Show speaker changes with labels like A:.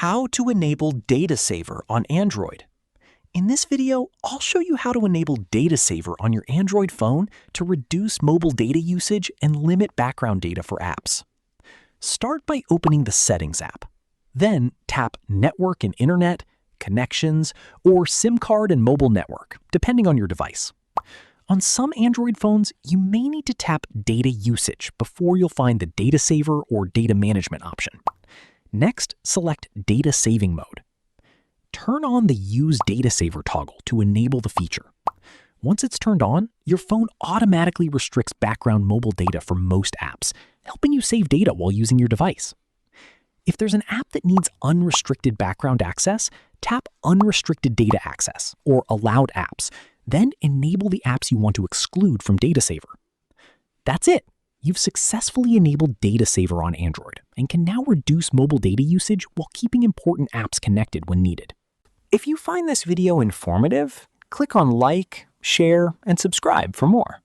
A: How to enable Data Saver on Android. In this video, I'll show you how to enable Data Saver on your Android phone to reduce mobile data usage and limit background data for apps. Start by opening the Settings app. Then tap Network and Internet, Connections, or SIM card and mobile network, depending on your device. On some Android phones, you may need to tap Data Usage before you'll find the Data Saver or Data Management option. Next, select Data Saving Mode. Turn on the Use Data Saver toggle to enable the feature. Once it's turned on, your phone automatically restricts background mobile data for most apps, helping you save data while using your device. If there's an app that needs unrestricted background access, tap Unrestricted Data Access, or Allowed Apps, then enable the apps you want to exclude from Data Saver. That's it! You've successfully enabled Data Saver on Android and can now reduce mobile data usage while keeping important apps connected when needed. If you find this video informative, click on like, share, and subscribe for more.